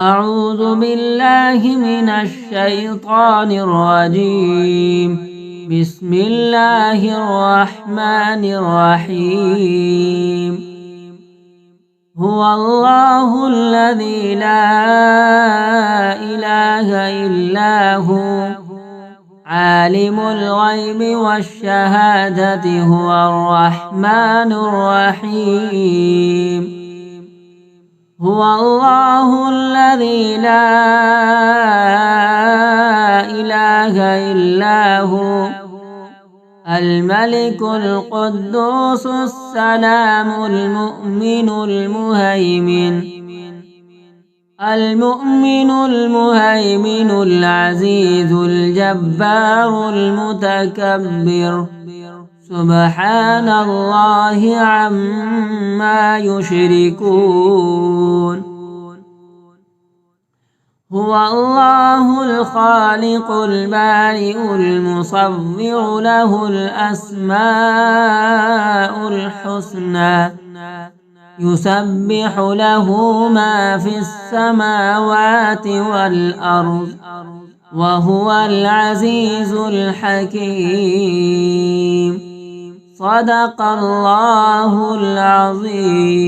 أعوذ بالله من الشيطان الرجيم. بسم الله الرحمن الرحيم. هو الله الذي لا إله إلا هو عالم الغيب والشهادة هو الرحمن الرحيم. هو الله الذي لا إله إلا هو الملك القدوس السلام المؤمن المهيمن العزيز الجبار المتكبر سبحان الله عما يشركون. هو الله الخالق البارئ المصور له الأسماء الحسنى يسبح له ما في السماوات والأرض وهو العزيز الحكيم. صدق الله العظيم.